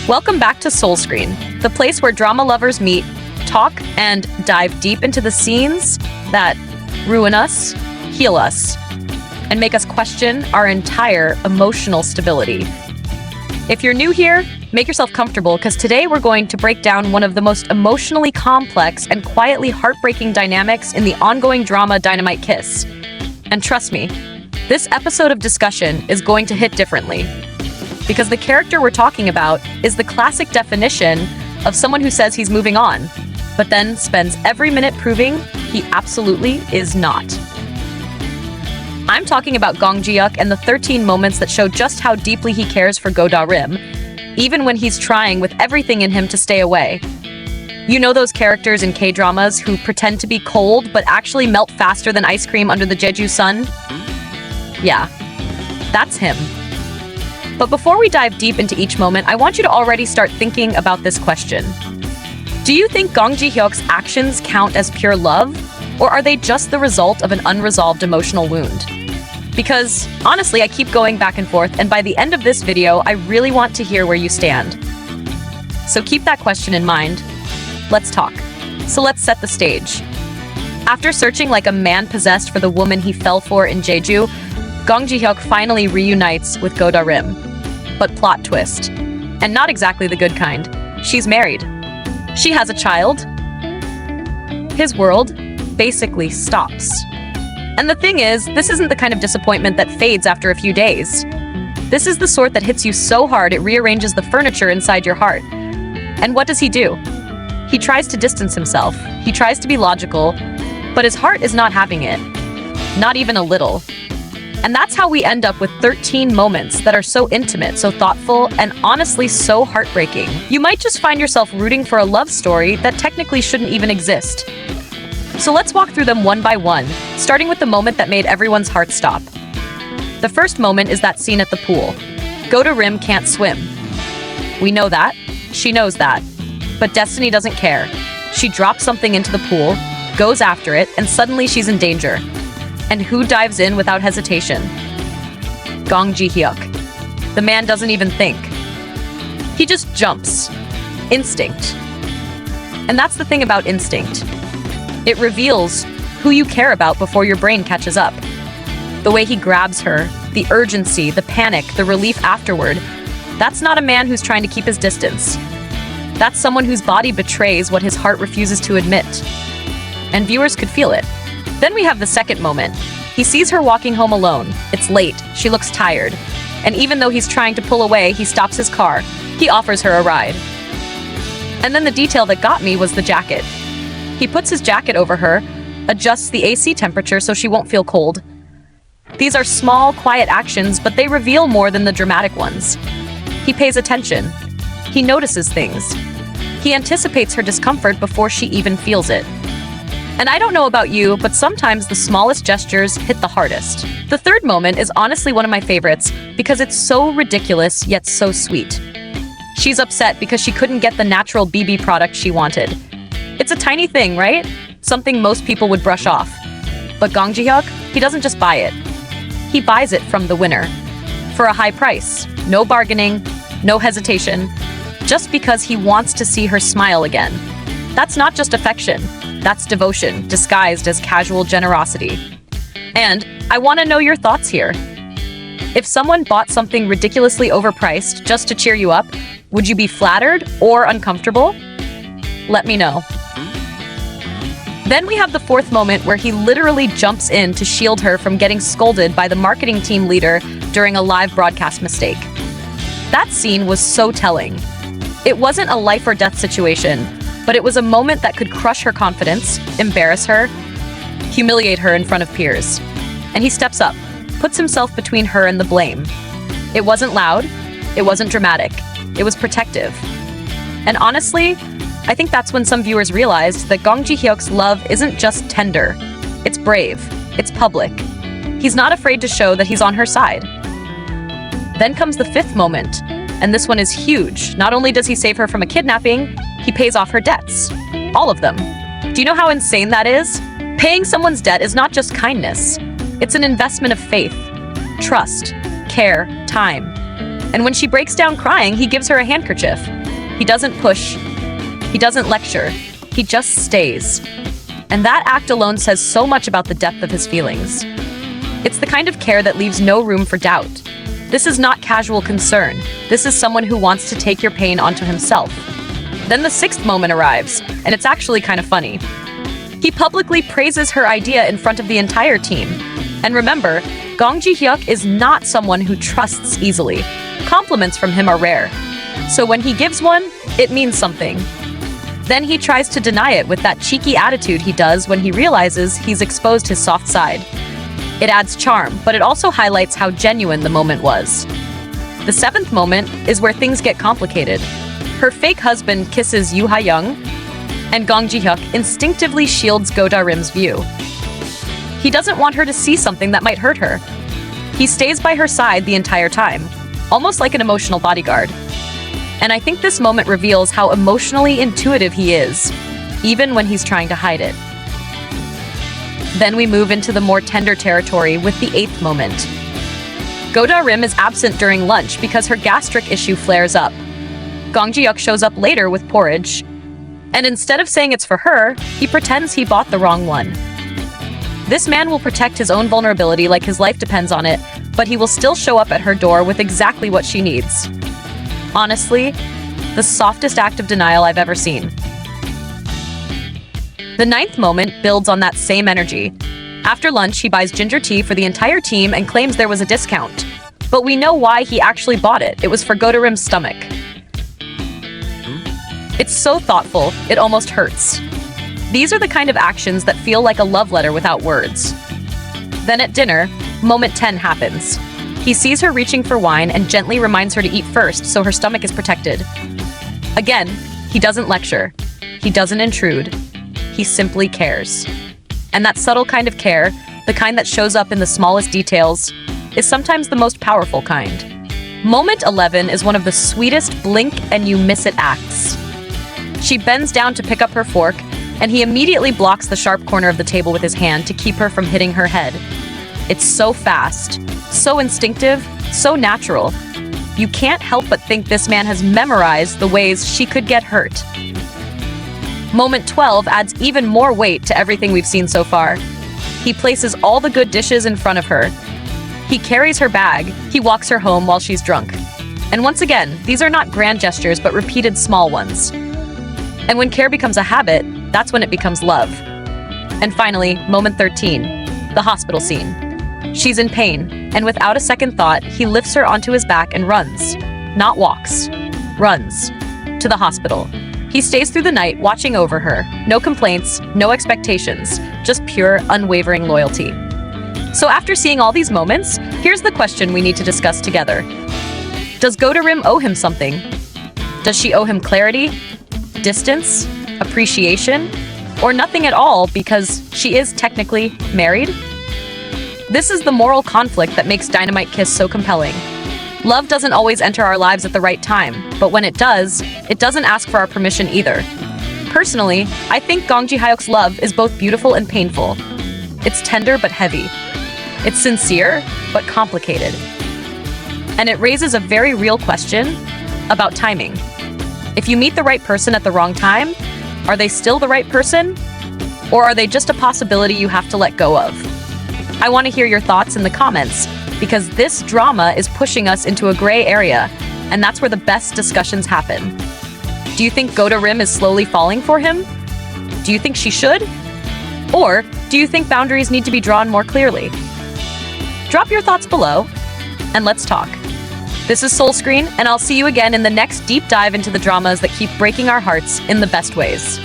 Welcome back to SeoulScreen, the place where drama lovers meet, talk, and dive deep into the scenes that ruin us, heal us, and make us question our entire emotional stability. If you're new here, make yourself comfortable because today we're going to break down one of the most emotionally complex and quietly heartbreaking dynamics in the ongoing drama Dynamite Kiss. And trust me, this episode of discussion is going to hit differently. Because the character we're talking about is the classic definition of someone who says he's moving on, but then spends every minute proving he absolutely is not. I'm talking about Gong Ji Hyeok and the 13 moments that show just how deeply he cares for Go Da-rim, even when he's trying with everything in him to stay away. You know those characters in K-dramas who pretend to be cold but actually melt faster than ice cream under the Jeju sun? Yeah, that's him. But before we dive deep into each moment, I want you to already start thinking about this question. Do you think Gong Ji Hyeok's actions count as pure love, or are they just the result of an unresolved emotional wound? Because, honestly, I keep going back and forth, and by the end of this video, I really want to hear where you stand. So keep that question in mind. Let's talk. So let's set the stage. After searching like a man possessed for the woman he fell for in Jeju, Gong Ji Hyeok finally reunites with Go Da-rim. But plot twist. And not exactly the good kind. She's married. She has a child. His world basically stops. And the thing is, this isn't the kind of disappointment that fades after a few days. This is the sort that hits you so hard it rearranges the furniture inside your heart. And what does he do? He tries to distance himself. He tries to be logical, but his heart is not having it. Not even a little. And that's how we end up with 13 moments that are so intimate, so thoughtful, and honestly so heartbreaking. You might just find yourself rooting for a love story that technically shouldn't even exist. So let's walk through them one by one, starting with the moment that made everyone's heart stop. The first moment is that scene at the pool. Go Da-rim can't swim. We know that. She knows that. But Destiny doesn't care. She drops something into the pool, goes after it, and suddenly she's in danger. And who dives in without hesitation? Gong Ji Hyeok. The man doesn't even think. He just jumps. Instinct. And that's the thing about instinct. It reveals who you care about before your brain catches up. The way he grabs her, the urgency, the panic, the relief afterward, that's not a man who's trying to keep his distance. That's someone whose body betrays what his heart refuses to admit. And viewers could feel it. Then we have the second moment. He sees her walking home alone. It's late. She looks tired. And even though he's trying to pull away, he stops his car. He offers her a ride. And then the detail that got me was the jacket. He puts his jacket over her, adjusts the AC temperature so she won't feel cold. These are small, quiet actions, but they reveal more than the dramatic ones. He pays attention. He notices things. He anticipates her discomfort before she even feels it. And I don't know about you, but sometimes the smallest gestures hit the hardest. The third moment is honestly one of my favorites because it's so ridiculous yet so sweet. She's upset because she couldn't get the natural BB product she wanted. It's a tiny thing, right? Something most people would brush off. But Gong Ji Hyeok, he doesn't just buy it. He buys it from the winner. For a high price. No bargaining, no hesitation. Just because he wants to see her smile again. That's not just affection. That's devotion, disguised as casual generosity. And I want to know your thoughts here. If someone bought something ridiculously overpriced just to cheer you up, would you be flattered or uncomfortable? Let me know. Then we have the fourth moment where he literally jumps in to shield her from getting scolded by the marketing team leader during a live broadcast mistake. That scene was so telling. It wasn't a life or death situation, but it was a moment that could crush her confidence, embarrass her, humiliate her in front of peers. And he steps up, puts himself between her and the blame. It wasn't loud, it wasn't dramatic, it was protective. And honestly, I think that's when some viewers realized that Gong Ji Hyeok's love isn't just tender, it's brave, it's public. He's not afraid to show that he's on her side. Then comes the fifth moment, and this one is huge. Not only does he save her from a kidnapping, he pays off her debts. All of them. Do you know how insane that is? Paying someone's debt is not just kindness. It's an investment of faith, trust, care, time. And when she breaks down crying, he gives her a handkerchief. He doesn't push. He doesn't lecture. He just stays. And that act alone says so much about the depth of his feelings. It's the kind of care that leaves no room for doubt. This is not casual concern. This is someone who wants to take your pain onto himself. Then the sixth moment arrives, and it's actually kind of funny. He publicly praises her idea in front of the entire team. And remember, Gong Ji Hyeok is not someone who trusts easily. Compliments from him are rare. So when he gives one, it means something. Then he tries to deny it with that cheeky attitude he does when he realizes he's exposed his soft side. It adds charm, but it also highlights how genuine the moment was. The seventh moment is where things get complicated. Her fake husband kisses Yoo Ha-young, and Gong Ji Hyeok instinctively shields Go Da-rim's view. He doesn't want her to see something that might hurt her. He stays by her side the entire time, almost like an emotional bodyguard. And I think this moment reveals how emotionally intuitive he is, even when he's trying to hide it. Then we move into the more tender territory with the eighth moment. Go Da-rim is absent during lunch because her gastric issue flares up. Gong Ji Hyeok shows up later with porridge, and instead of saying it's for her, he pretends he bought the wrong one. This man will protect his own vulnerability like his life depends on it, but he will still show up at her door with exactly what she needs. Honestly, the softest act of denial I've ever seen. The ninth moment builds on that same energy. After lunch, he buys ginger tea for the entire team and claims there was a discount. But we know why he actually bought it. It was for Go Da-rim's stomach. It's so thoughtful, it almost hurts. These are the kind of actions that feel like a love letter without words. Then at dinner, moment 10 happens. He sees her reaching for wine and gently reminds her to eat first so her stomach is protected. Again, he doesn't lecture. He doesn't intrude. He simply cares. And that subtle kind of care, the kind that shows up in the smallest details, is sometimes the most powerful kind. Moment 11 is one of the sweetest blink and you miss it acts. She bends down to pick up her fork, and he immediately blocks the sharp corner of the table with his hand to keep her from hitting her head. It's so fast, so instinctive, so natural. You can't help but think this man has memorized the ways she could get hurt. Moment 12 adds even more weight to everything we've seen so far. He places all the good dishes in front of her. He carries her bag. He walks her home while she's drunk. And once again, these are not grand gestures, but repeated small ones. And when care becomes a habit, that's when it becomes love. And finally, moment 13, the hospital scene. She's in pain, and without a second thought, he lifts her onto his back and runs. Not walks. Runs. To the hospital. He stays through the night, watching over her. No complaints, no expectations, just pure, unwavering loyalty. So after seeing all these moments, here's the question we need to discuss together. Does Go Da-rim owe him something? Does she owe him clarity, distance, appreciation, or nothing at all because she is technically married? This is the moral conflict that makes Dynamite Kiss so compelling. Love doesn't always enter our lives at the right time, but when it does, it doesn't ask for our permission either. Personally, I think Gong Ji Hyeok's love is both beautiful and painful. It's tender but heavy. It's sincere but complicated. And it raises a very real question about timing. If you meet the right person at the wrong time, are they still the right person? Or are they just a possibility you have to let go of? I want to hear your thoughts in the comments, because this drama is pushing us into a gray area, and that's where the best discussions happen. Do you think Go Da-rim is slowly falling for him? Do you think she should? Or do you think boundaries need to be drawn more clearly? Drop your thoughts below, and let's talk. This is SeoulScreen, and I'll see you again in the next deep dive into the dramas that keep breaking our hearts in the best ways.